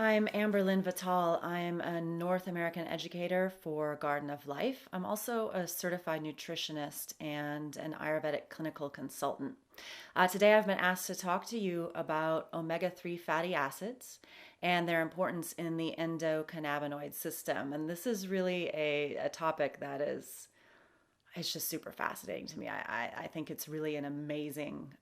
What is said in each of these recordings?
I'm Amber Lynn Vital. I'm a North American educator for Garden of Life. I'm also a certified nutritionist and an Ayurvedic clinical consultant. Today, I've been asked to talk to you about omega-3 fatty acids and their importance in the endocannabinoid system. And this is really a topic that it's just super fascinating to me. I think it's really an amazing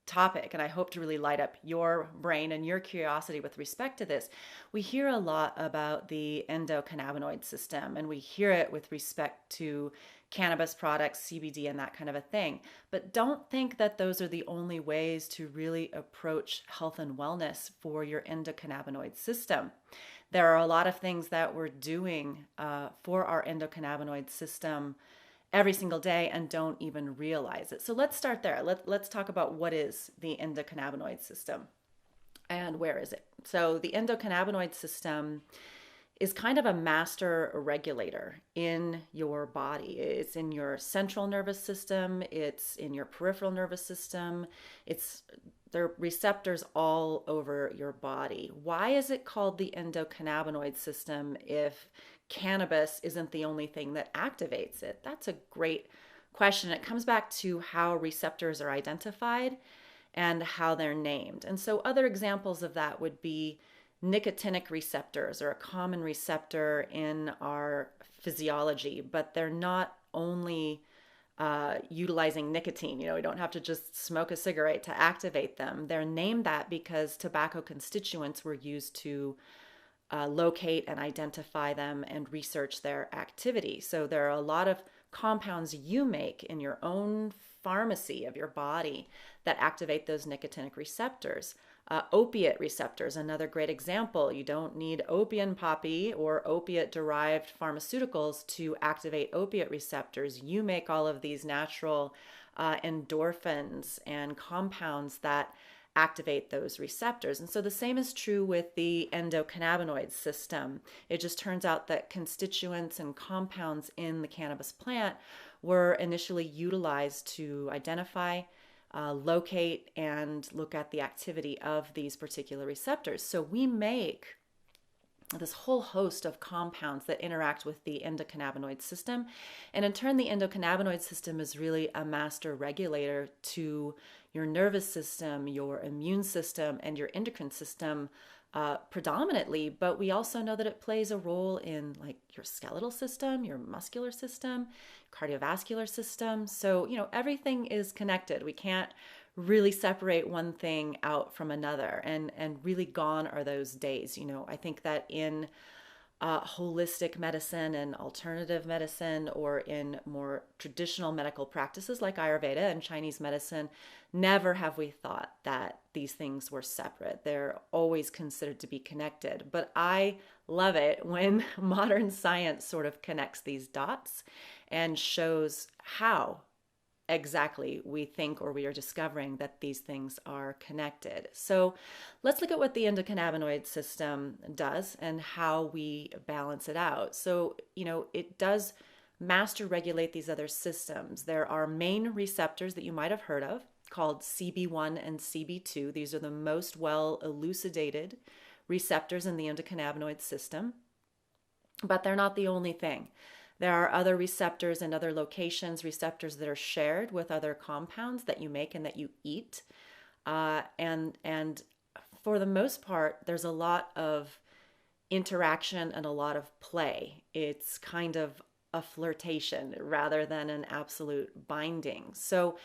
topic, and I hope to really light up your brain and your curiosity with respect to this. We hear a lot about the endocannabinoid system, and we hear it with respect to cannabis products, CBD, and that kind of a thing. But don't think that those are the only ways to really approach health and wellness for your endocannabinoid system. There are a lot of things that we're doing for our endocannabinoid system every single day and don't even realize it. So let's start there. Let's talk about what is the endocannabinoid system and where is it. So the endocannabinoid system is kind of a master regulator in your body. It's in your central nervous system, it's in your peripheral nervous system, there are receptors all over your body. Why is it called the endocannabinoid system if cannabis isn't the only thing that activates it? That's a great question. It comes back to how receptors are identified and how they're named. And so other examples of that would be nicotinic receptors are a common receptor in our physiology, but they're not only utilizing nicotine. We don't have to just smoke a cigarette to activate them. They're named that because tobacco constituents were used to locate and identify them and research their activity. So there are a lot of compounds you make in your own pharmacy of your body that activate those nicotinic receptors. Opiate receptors, another great example. You don't need opium poppy or opiate-derived pharmaceuticals to activate opiate receptors. You make all of these natural endorphins and compounds that activate those receptors. And so the same is true with the endocannabinoid system. It just turns out that constituents and compounds in the cannabis plant were initially utilized to identify, locate, and look at the activity of these particular receptors. So we make this whole host of compounds that interact with the endocannabinoid system. And in turn, the endocannabinoid system is really a master regulator to your nervous system, your immune system, and your endocrine system predominantly. But we also know that it plays a role in like your skeletal system, your muscular system, cardiovascular system. So, everything is connected. We can't really separate one thing out from another, and really gone are those days. I think that in holistic medicine and alternative medicine, or in more traditional medical practices like Ayurveda and Chinese medicine, never have we thought that these things were separate. They're always considered to be connected. But I love it when modern science sort of connects these dots and shows how exactly we think, or we are discovering that these things are connected. So let's look at what the endocannabinoid system does and how we balance it out. So, it does master regulate these other systems. There are main receptors that you might have heard of called CB1 and CB2. These are the most well elucidated receptors in the endocannabinoid system, but they're not the only thing. There are other receptors and other locations, receptors that are shared with other compounds that you make and that you eat. And for the most part, there's a lot of interaction and a lot of play. It's kind of a flirtation rather than an absolute binding. So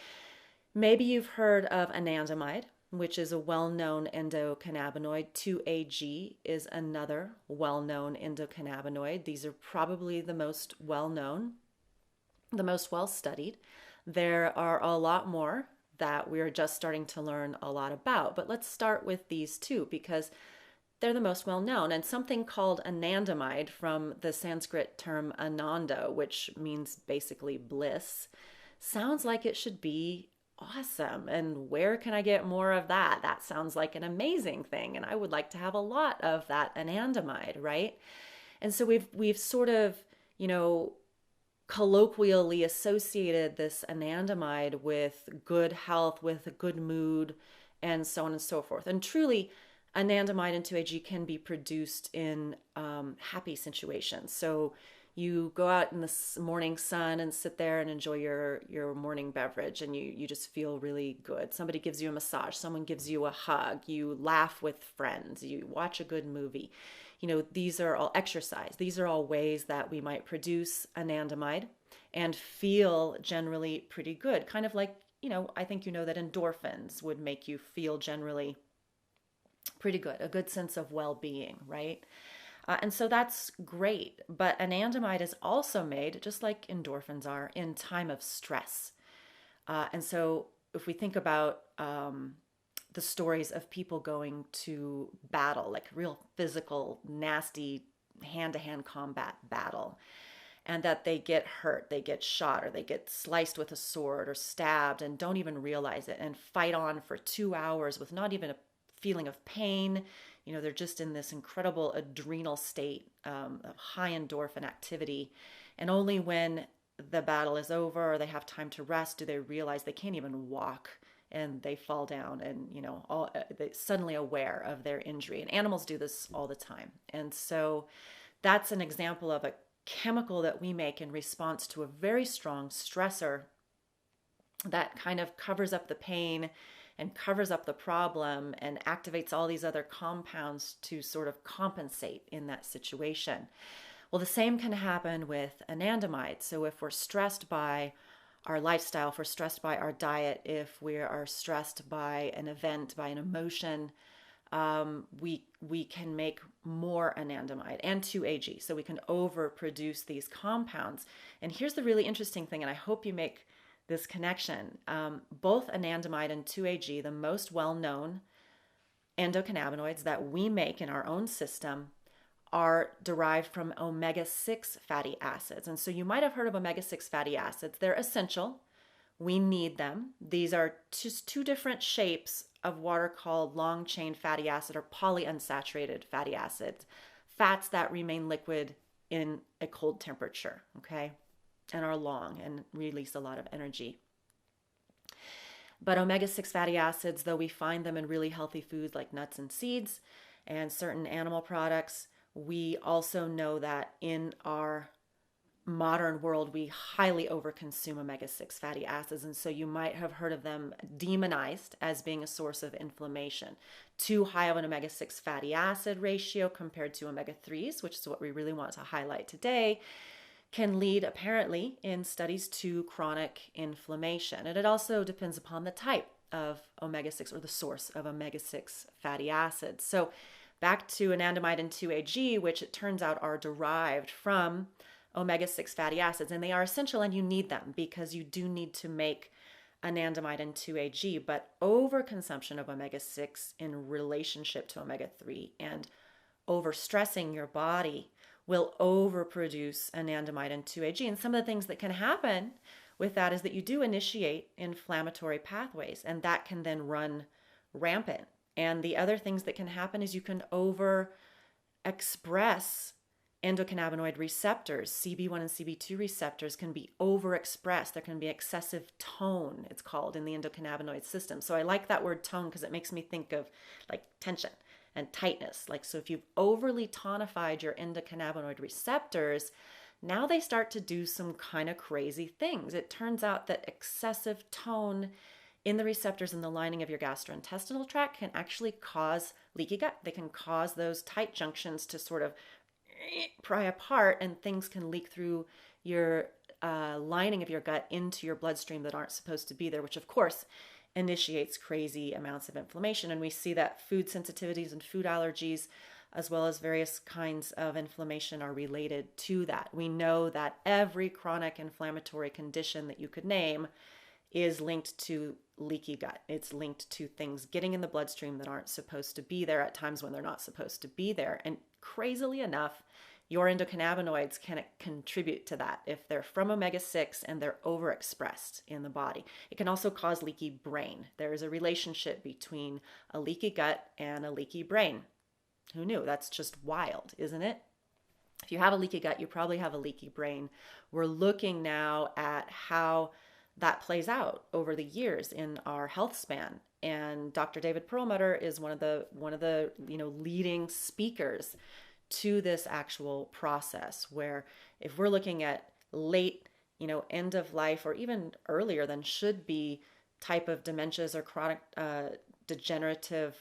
maybe you've heard of anandamide, which is a well-known endocannabinoid. 2-AG is another well-known endocannabinoid. These are probably the most well-known, the most well-studied. There are a lot more that we're just starting to learn a lot about, but let's start with these two because they're the most well-known. And something called anandamide, from the Sanskrit term ananda, which means basically bliss, sounds like it should be awesome. And where can I get more of that? That sounds like an amazing thing. And I would like to have a lot of that anandamide, right? And so we've sort of, colloquially associated this anandamide with good health, with a good mood, and so on and so forth. And truly, Anandamide and 2-AG can be produced in happy situations. So you go out in the morning sun and sit there and enjoy your morning beverage, and you just feel really good. Somebody gives you a massage, someone gives you a hug, you laugh with friends, you watch a good movie. These are all exercise. These are all ways that we might produce anandamide and feel generally pretty good. Kind of like, I think that endorphins would make you feel generally pretty good, a good sense of well-being, right? And so that's great. But anandamide is also made, just like endorphins are, in time of stress. And so if we think about the stories of people going to battle, like real physical, nasty hand-to-hand combat battle, and that they get hurt, they get shot, or they get sliced with a sword or stabbed and don't even realize it, and fight on for 2 hours with not even a feeling of pain. They're just in this incredible adrenal state of high endorphin activity. And only when the battle is over or they have time to rest do they realize they can't even walk, and they fall down and, they're suddenly aware of their injury. And animals do this all the time. And so that's an example of a chemical that we make in response to a very strong stressor that kind of covers up the pain and covers up the problem and activates all these other compounds to sort of compensate in that situation. Well, the same can happen with anandamide. So if we're stressed by our lifestyle, if we're stressed by our diet, if we are stressed by an event, by an emotion, we can make more anandamide and 2-AG. So we can overproduce these compounds. And here's the really interesting thing, and I hope you make this connection. Both anandamide and 2-AG, the most well-known endocannabinoids that we make in our own system, are derived from omega-6 fatty acids. And so you might have heard of omega-6 fatty acids. They're essential. We need them. These are just two different shapes of what are called long-chain fatty acid or polyunsaturated fatty acids, fats that remain liquid in a cold temperature, okay, and are long and release a lot of energy. But omega-6 fatty acids, though we find them in really healthy foods like nuts and seeds and certain animal products, we also know that in our modern world, we highly overconsume omega-6 fatty acids. And so you might have heard of them demonized as being a source of inflammation. Too high of an omega-6 fatty acid ratio compared to omega-3s, which is what we really want to highlight today, can lead, apparently, in studies to chronic inflammation. And it also depends upon the type of omega-6 or the source of omega-6 fatty acids. So back to anandamide and 2-AG, which it turns out are derived from omega-6 fatty acids, and they are essential, and you need them because you do need to make anandamide and 2-AG. But overconsumption of omega-6 in relationship to omega-3 and overstressing your body will overproduce anandamide and 2-AG. And some of the things that can happen with that is that you do initiate inflammatory pathways, and that can then run rampant. And the other things that can happen is you can overexpress endocannabinoid receptors. CB1 and CB2 receptors can be overexpressed. There can be excessive tone, it's called, in the endocannabinoid system. So I like that word tone because it makes me think of like tension and tightness. Like, so if you've overly tonified your endocannabinoid receptors, now they start to do some kind of crazy things. It turns out that excessive tone in the receptors in the lining of your gastrointestinal tract can actually cause leaky gut. They can cause those tight junctions to sort of pry apart, and things can leak through your lining of your gut into your bloodstream that aren't supposed to be there, which of course initiates crazy amounts of inflammation. And we see that food sensitivities and food allergies, as well as various kinds of inflammation, are related to that. We know that every chronic inflammatory condition that you could name is linked to leaky gut. It's linked to things getting in the bloodstream that aren't supposed to be there at times when they're not supposed to be there. And crazily enough, your endocannabinoids can contribute to that if they're from omega-6 and they're overexpressed in the body. It can also cause leaky brain. There is a relationship between a leaky gut and a leaky brain. Who knew? That's just wild, isn't it? If you have a leaky gut, you probably have a leaky brain. We're looking now at how that plays out over the years in our health span. And Dr. David Perlmutter is one of the leading speakers to this actual process, where if we're looking at late, end of life or even earlier than should be type of dementias or chronic degenerative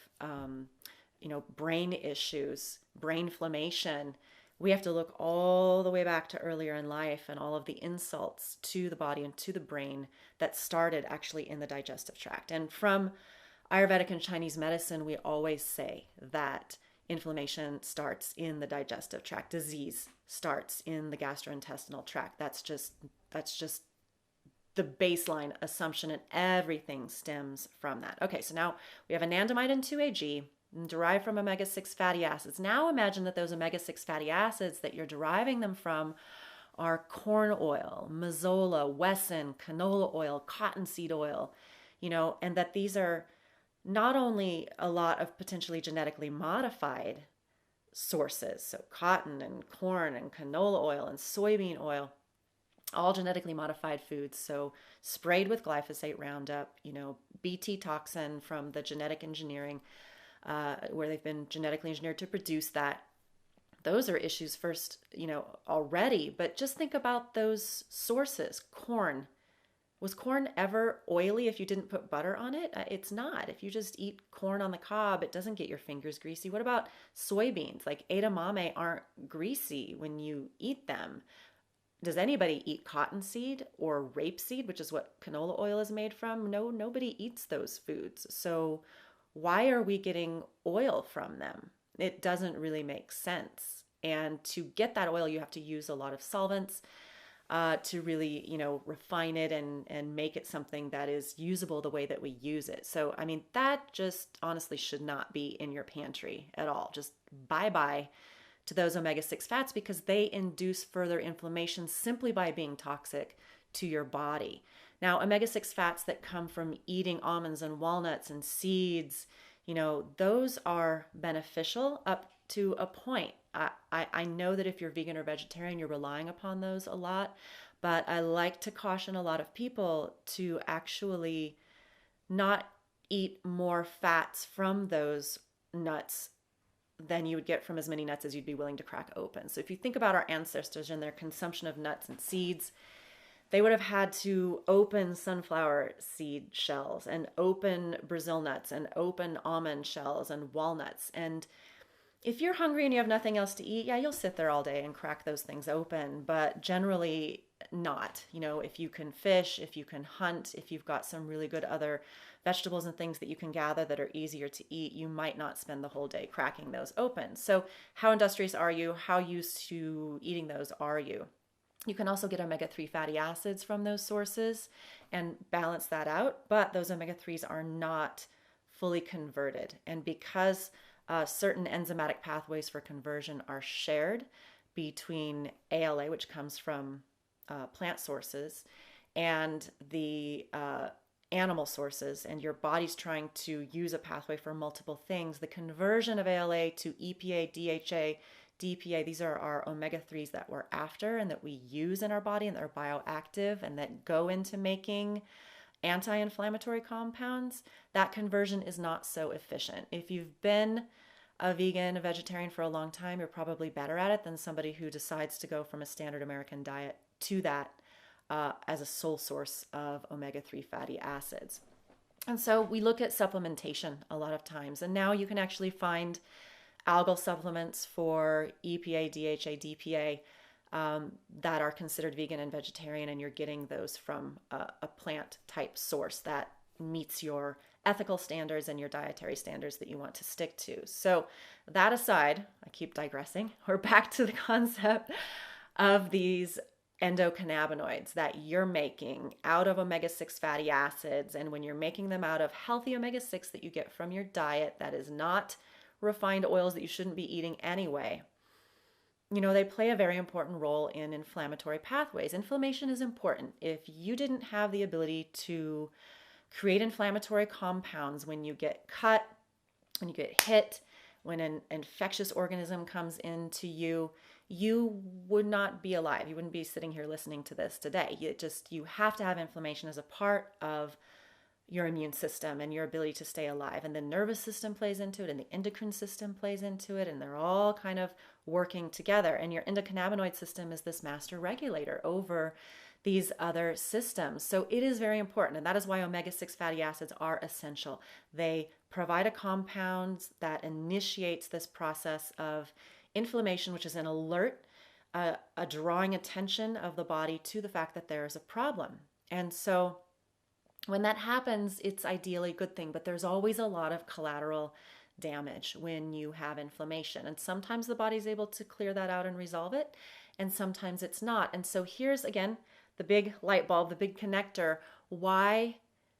brain issues, brain inflammation, we have to look all the way back to earlier in life and all of the insults to the body and to the brain that started actually in the digestive tract. And from Ayurvedic and Chinese medicine, we always say that inflammation starts in the digestive tract. Disease starts in the gastrointestinal tract. That's just the baseline assumption, and everything stems from that. Okay, so now we have anandamide and 2-AG derived from omega-6 fatty acids. Now imagine that those omega-6 fatty acids that you're deriving them from are corn oil, mazola, wesson, canola oil, cottonseed oil, and that these are not only a lot of potentially genetically modified sources, so cotton and corn and canola oil and soybean oil, all genetically modified foods, so sprayed with glyphosate Roundup, BT toxin from the genetic engineering, where they've been genetically engineered to produce that. Those are issues first, already, but just think about those sources. Corn. Was corn ever oily if you didn't put butter on it? It's not. If you just eat corn on the cob, it doesn't get your fingers greasy. What about soybeans? Like edamame aren't greasy when you eat them. Does anybody eat cottonseed or rapeseed, which is what canola oil is made from? No, nobody eats those foods. So why are we getting oil from them? It doesn't really make sense. And to get that oil, you have to use a lot of solvents to really, refine it and make it something that is usable the way that we use it. So, that just honestly should not be in your pantry at all. Just bye-bye to those omega-6 fats, because they induce further inflammation simply by being toxic to your body. Now, omega-6 fats that come from eating almonds and walnuts and seeds, those are beneficial up to a point. I know that if you're vegan or vegetarian, you're relying upon those a lot, but I like to caution a lot of people to actually not eat more fats from those nuts than you would get from as many nuts as you'd be willing to crack open. So if you think about our ancestors and their consumption of nuts and seeds, they would have had to open sunflower seed shells and open Brazil nuts and open almond shells and walnuts. And if you're hungry and you have nothing else to eat, yeah, you'll sit there all day and crack those things open, but generally not. If you can fish, if you can hunt, if you've got some really good other vegetables and things that you can gather that are easier to eat, you might not spend the whole day cracking those open. So how industrious are you? How used to eating those are you? You can also get omega-3 fatty acids from those sources and balance that out, but those omega-3s are not fully converted. And because certain enzymatic pathways for conversion are shared between ALA, which comes from plant sources, and the animal sources, and your body's trying to use a pathway for multiple things, the conversion of ALA to EPA, DHA, DPA, these are our omega-3s that we're after and that we use in our body and that are bioactive and that go into making anti-inflammatory compounds. That conversion is not so efficient. If you've been a vegan, a vegetarian for a long time, you're probably better at it than somebody who decides to go from a standard American diet to that as a sole source of omega-3 fatty acids. And so we look at supplementation a lot of times, and now you can actually find algal supplements for EPA, DHA, DPA that are considered vegan and vegetarian, and you're getting those from a plant type source that meets your ethical standards and your dietary standards that you want to stick to. So that aside, I keep digressing. We're back to the concept of these endocannabinoids that you're making out of omega-6 fatty acids. And when you're making them out of healthy omega-6 that you get from your diet, that is not refined oils that you shouldn't be eating anyway, they play a very important role in inflammatory pathways. Inflammation is important. If you didn't have the ability to create inflammatory compounds when you get cut, when you get hit, when an infectious organism comes into you, you would not be alive. You wouldn't be sitting here listening to this today. You have to have inflammation as a part of your immune system and your ability to stay alive. And the nervous system plays into it, and the endocrine system plays into it, and they're all kind of working together. And your endocannabinoid system is this master regulator over these other systems. So it is very important. And that is why omega-6 fatty acids are essential. They provide a compound that initiates this process of inflammation, which is an alert, a drawing attention of the body to the fact that there is a problem. And so when that happens, it's ideally a good thing, but there's always a lot of collateral damage when you have inflammation. And sometimes the body's able to clear that out and resolve it, and sometimes it's not. And so here's again the big light bulb, the big connector, why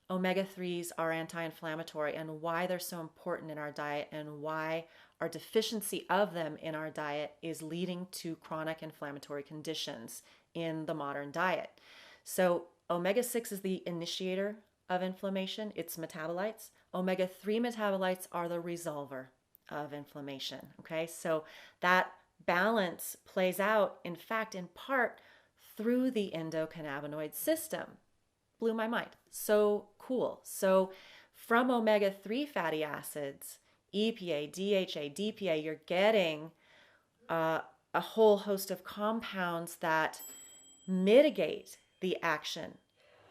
omega-3s are anti-inflammatory and why they're so important in our diet, and why our deficiency of them in our diet is leading to chronic inflammatory conditions in the modern diet. So omega-6 is the initiator of inflammation, its metabolites. Omega-3 metabolites are the resolver of inflammation, okay? So that balance plays out, in fact, in part through the endocannabinoid system. Blew my mind. So cool. So from omega-3 fatty acids, EPA, DHA, DPA, you're getting a whole host of compounds that mitigate the action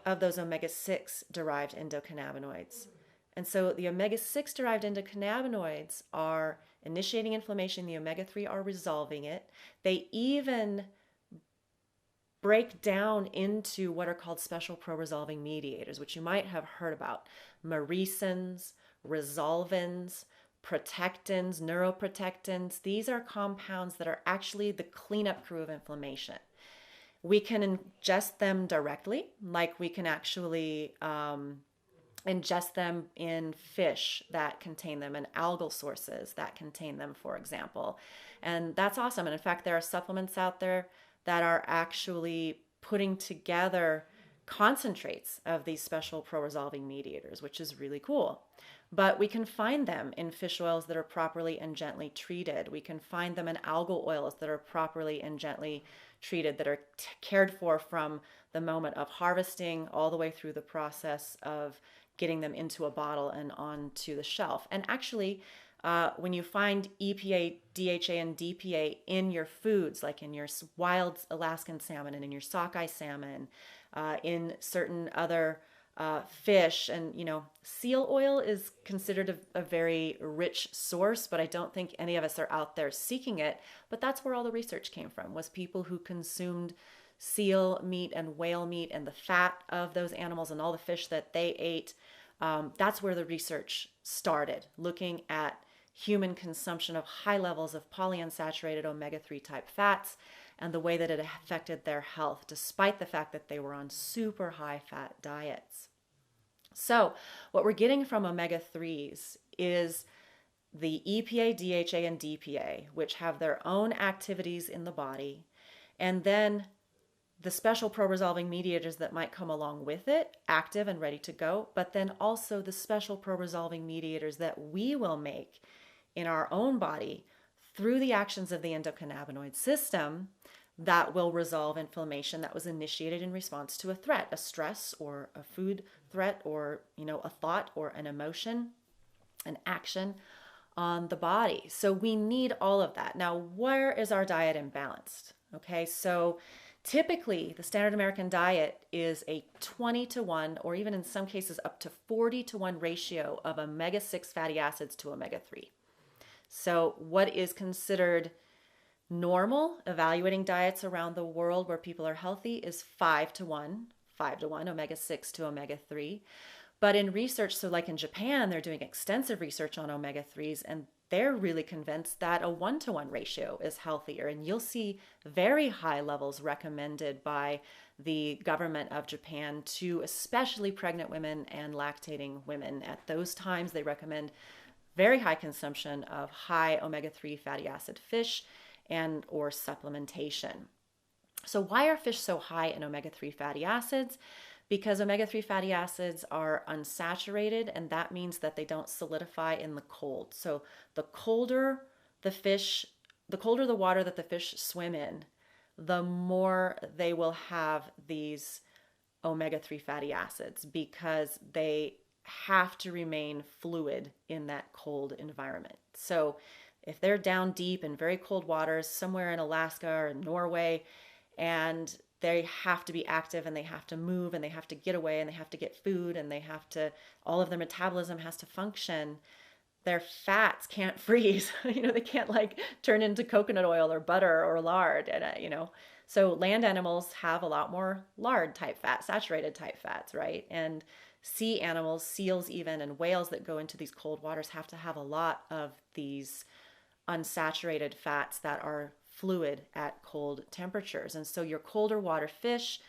of those omega-6 derived endocannabinoids. And so the omega-6 derived endocannabinoids are initiating inflammation. The omega-3 are resolving it. They even break down into what are called special pro-resolving mediators, which you might have heard about. Myrisins, resolvins, protectins, neuroprotectins. These are compounds that are actually the cleanup crew of inflammation. We can ingest them directly, like we can actually ingest them in fish that contain them, and algal sources that contain them, for example. And that's awesome. And in fact, there are supplements out there that are actually putting together concentrates of these special pro-resolving mediators, which is really cool. But we can find them in fish oils that are properly and gently treated. We can find them in algal oils that are properly and gently treated, that are cared for from the moment of harvesting all the way through the process of getting them into a bottle and onto the shelf. And actually, when you find EPA, DHA, and DPA in your foods, like in your wild Alaskan salmon and in your sockeye salmon, in certain other fish, and seal oil is considered a very rich source, but I don't think any of us are out there seeking it. But that's where all the research came from, was people who consumed seal meat and whale meat and the fat of those animals and all the fish that they ate. That's where the research started, looking at human consumption of high levels of polyunsaturated omega-3 type fats and the way that it affected their health, despite the fact that they were on super high fat diets. So what we're getting from omega-3s is the EPA, DHA, and DPA, which have their own activities in the body, and then the special pro-resolving mediators that might come along with it, active and ready to go, but then also the special pro-resolving mediators that we will make in our own body through the actions of the endocannabinoid system that will resolve inflammation that was initiated in response to a threat, a stress or a food threat, or a thought or an emotion, an action on the body. So we need all of that. Now, where is our diet imbalanced? Okay, so typically the standard American diet is a 20-to-1, or even in some cases up to 40-to-1 ratio of omega-6 fatty acids to omega-3. So what is considered normal, evaluating diets around the world where people are healthy, is 5-to-1 omega-6 to omega-3. But in research, so like in Japan, they're doing extensive research on omega-3s, and they're really convinced that a 1-to-1 ratio is healthier. And you'll see very high levels recommended by the government of Japan to especially pregnant women and lactating women. At those times, they recommend very high consumption of high omega-3 fatty acid fish and or supplementation. So why are fish so high in omega-3 fatty acids? Because omega-3 fatty acids are unsaturated, and that means that they don't solidify in the cold. So the colder the water that the fish swim in, the more they will have these omega-3 fatty acids, because they have to remain fluid in that cold environment. So if they're down deep in very cold waters, somewhere in Alaska or Norway, and they have to be active and they have to move and they have to get away and they have to get food and they have to, all of their metabolism has to function, their fats can't freeze. They can't like turn into coconut oil or butter or lard. And so land animals have a lot more lard type fat, saturated type fats, right? And sea animals, seals even, and whales that go into these cold waters have to have a lot of these unsaturated fats that are fluid at cold temperatures. And so your colder water fish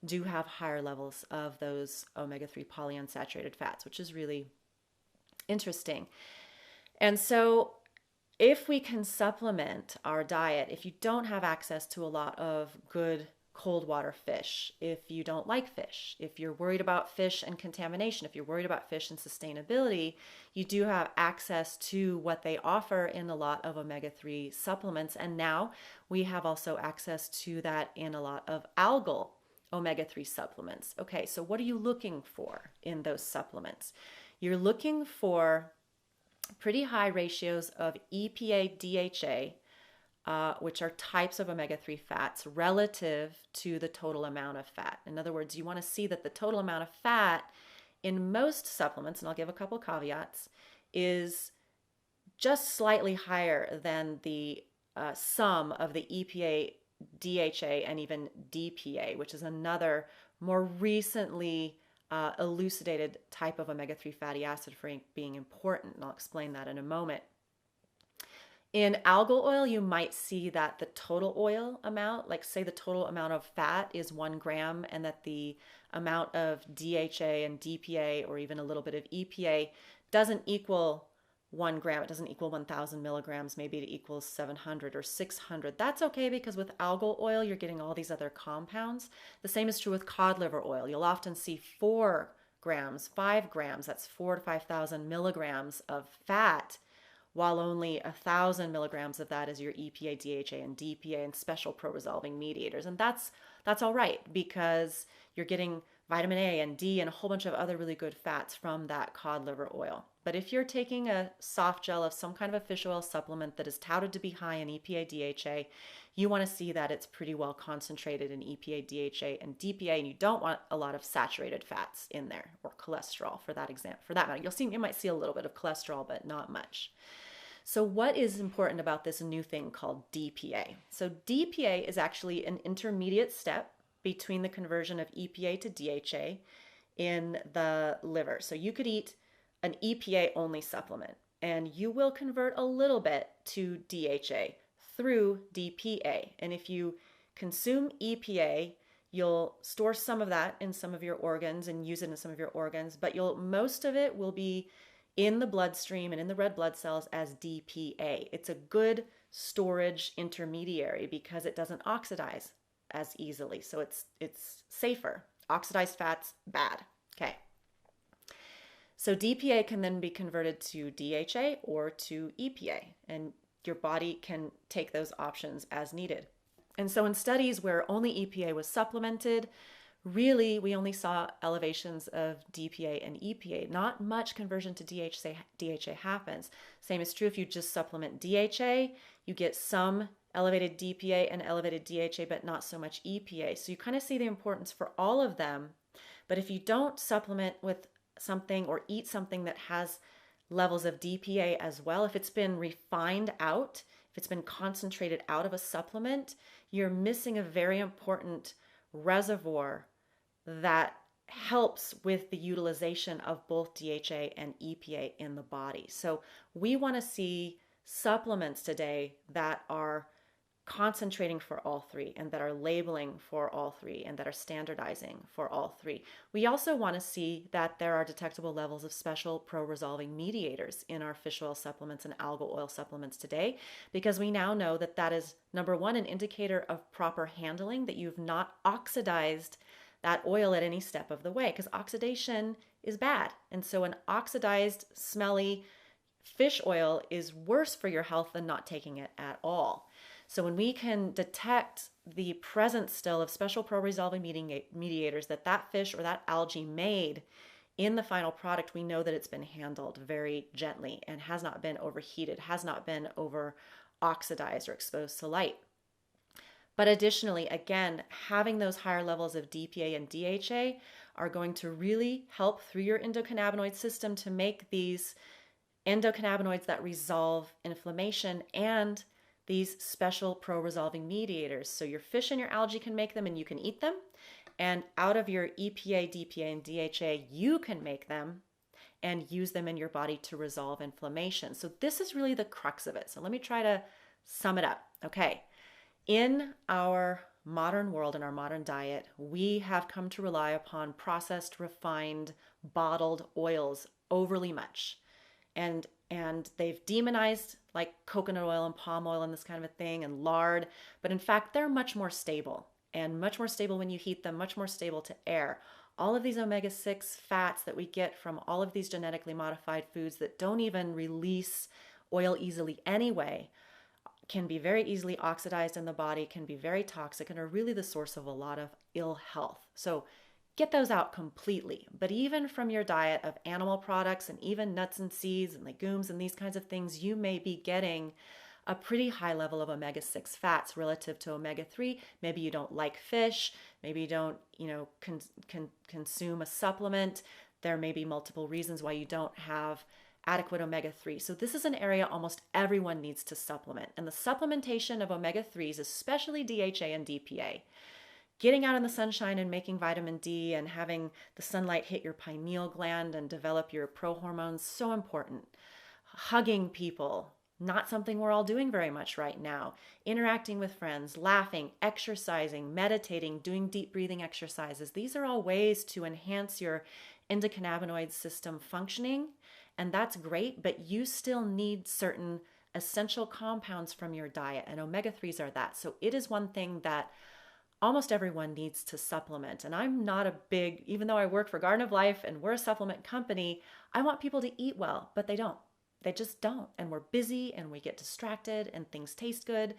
do have higher levels of those omega-3 polyunsaturated fats, which is really interesting. And so if we can supplement our diet, if you don't have access to a lot of good cold water fish, if you don't like fish, if you're worried about fish and contamination, if you're worried about fish and sustainability, you do have access to what they offer in a lot of omega-3 supplements. And now we have also access to that in a lot of algal omega-3 supplements. Okay, so what are you looking for in those supplements? You're looking for pretty high ratios of EPA, DHA, which are types of omega-3 fats relative to the total amount of fat. In other words, you want to see that the total amount of fat in most supplements, and I'll give a couple caveats, is just slightly higher than the sum of the EPA, DHA, and even DPA, which is another more recently elucidated type of omega-3 fatty acid for being important, and I'll explain that in a moment. In algal oil, you might see that the total oil amount, like say the total amount of fat is 1 gram, and that the amount of DHA and DPA, or even a little bit of EPA, doesn't equal 1 gram. It doesn't equal 1,000 milligrams. Maybe it equals 700 or 600. That's okay, because with algal oil, you're getting all these other compounds. The same is true with cod liver oil. You'll often see 4 grams, 5 grams. That's 4,000 to 5,000 milligrams of fat, while only 1,000 milligrams of that is your EPA, DHA, and DPA and special pro-resolving mediators. And that's all right, because you're getting vitamin A and D and a whole bunch of other really good fats from that cod liver oil. But if you're taking a soft gel of some kind of a fish oil supplement that is touted to be high in EPA, DHA, you want to see that it's pretty well concentrated in EPA, DHA, and DPA, and you don't want a lot of saturated fats in there, or cholesterol for that matter. You might see a little bit of cholesterol, but not much. So what is important about this new thing called DPA? So DPA is actually an intermediate step between the conversion of EPA to DHA in the liver. So you could eat an EPA only supplement and you will convert a little bit to DHA through DPA. And if you consume EPA, you'll store some of that in some of your organs and use it in some of your organs, but most of it will be in the bloodstream and in the red blood cells as DPA. It's a good storage intermediary because it doesn't oxidize as easily. So it's safer. Oxidized fats, bad. Okay. So DPA can then be converted to DHA or to EPA, and your body can take those options as needed. And so in studies where only EPA was supplemented, really we only saw elevations of DPA and EPA. Not much conversion to DHA happens. Same is true if you just supplement DHA, you get some elevated DPA and elevated DHA, but not so much EPA. So you kind of see the importance for all of them. But if you don't supplement with something or eat something that has levels of DPA as well, if it's been refined out, if it's been concentrated out of a supplement, you're missing a very important reservoir that helps with the utilization of both DHA and EPA in the body. So we want to see supplements today that are concentrating for all three and that are labeling for all three and that are standardizing for all three. We also want to see that there are detectable levels of special pro-resolving mediators in our fish oil supplements and algal oil supplements today, because we now know that that is, number one, an indicator of proper handling, that you've not oxidized that oil at any step of the way, because oxidation is bad. And so an oxidized, smelly fish oil is worse for your health than not taking it at all. So when we can detect the presence still of special pro-resolving mediators that fish or that algae made in the final product, we know that it's been handled very gently and has not been overheated, has not been over oxidized or exposed to light. But additionally, again, having those higher levels of DPA and DHA are going to really help through your endocannabinoid system to make these endocannabinoids that resolve inflammation and these special pro-resolving mediators. So your fish and your algae can make them and you can eat them. And out of your EPA, DPA, and DHA, you can make them and use them in your body to resolve inflammation. So this is really the crux of it. So let me try to sum it up. Okay. In our modern world, in our modern diet, we have come to rely upon processed, refined, bottled oils overly much. And they've demonized like coconut oil and palm oil and this kind of a thing and lard, but in fact, they're much more stable and much more stable when you heat them, much more stable to air. All of these omega-6 fats that we get from all of these genetically modified foods that don't even release oil easily anyway can be very easily oxidized in the body, can be very toxic, and are really the source of a lot of ill health. So get those out completely. But even from your diet of animal products and even nuts and seeds and legumes and these kinds of things, you may be getting a pretty high level of omega-6 fats relative to omega-3. Maybe you don't like fish. Maybe you don't, consume a supplement. There may be multiple reasons why you don't have adequate omega-3. So this is an area almost everyone needs to supplement. And the supplementation of omega-3s, especially DHA and DPA, getting out in the sunshine and making vitamin D and having the sunlight hit your pineal gland and develop your prohormones, so important. Hugging people, not something we're all doing very much right now. Interacting with friends, laughing, exercising, meditating, doing deep breathing exercises. These are all ways to enhance your endocannabinoid system functioning. And that's great, but you still need certain essential compounds from your diet, and omega-3s are that. So it is one thing that almost everyone needs to supplement. And I'm not a big, even though I work for Garden of Life and we're a supplement company, I want people to eat well, but they don't. They just don't. And we're busy and we get distracted and things taste good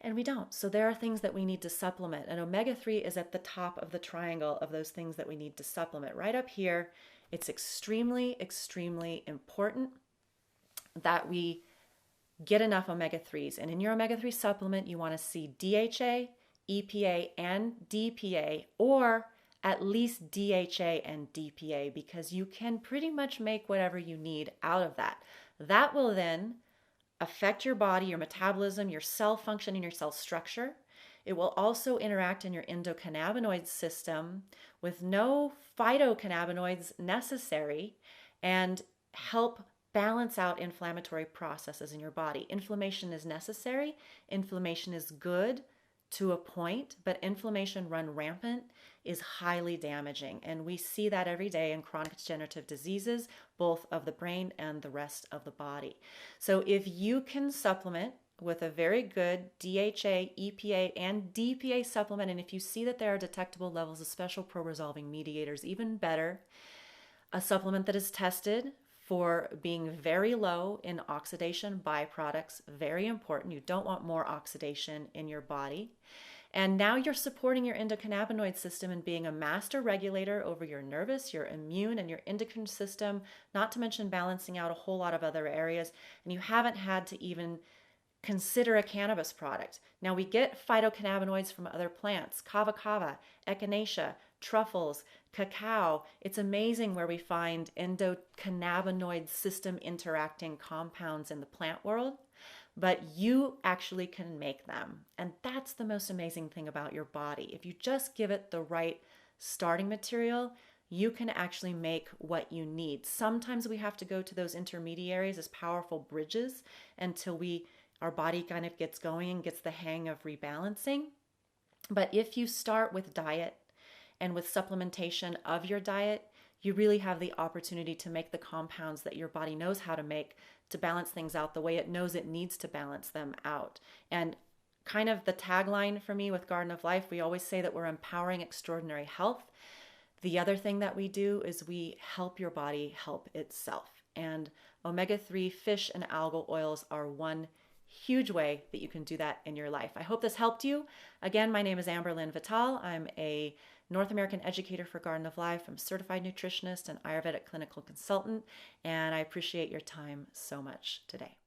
and we don't. So there are things that we need to supplement. And omega-3 is at the top of the triangle of those things that we need to supplement. Right up here, it's extremely, extremely important that we get enough omega-3s. And in your omega-3 supplement, you want to see DHA, EPA, and DPA, or at least DHA and DPA, because you can pretty much make whatever you need out of that. That will then affect your body, your metabolism, your cell function, and your cell structure. It will also interact in your endocannabinoid system with no phytocannabinoids necessary and help balance out inflammatory processes in your body. Inflammation is necessary. Inflammation is good to a point, but inflammation run rampant is highly damaging. And we see that every day in chronic degenerative diseases, both of the brain and the rest of the body. So if you can supplement with a very good DHA, EPA, and DPA supplement, and if you see that there are detectable levels of special pro-resolving mediators, even better, a supplement that is tested for being very low in oxidation byproducts, very important. You don't want more oxidation in your body. And now you're supporting your endocannabinoid system and being a master regulator over your nervous, your immune, and your endocrine system, not to mention balancing out a whole lot of other areas. And you haven't had to even consider a cannabis product. Now we get phytocannabinoids from other plants, kava kava, echinacea, truffles, cacao. It's amazing where we find endocannabinoid system interacting compounds in the plant world, but you actually can make them. And that's the most amazing thing about your body. If you just give it the right starting material, you can actually make what you need. Sometimes we have to go to those intermediaries as powerful bridges until our body kind of gets going and gets the hang of rebalancing. But if you start with diet and with supplementation of your diet, you really have the opportunity to make the compounds that your body knows how to make to balance things out the way it knows it needs to balance them out. And kind of the tagline for me with Garden of Life, we always say that we're empowering extraordinary health. The other thing that we do is we help your body help itself. And omega-3 fish and algal oils are one huge way that you can do that in your life. I hope this helped you. Again, my name is Amber Lynn Vital. I'm a North American educator for Garden of Life. I'm certified nutritionist and Ayurvedic clinical consultant, and I appreciate your time so much today.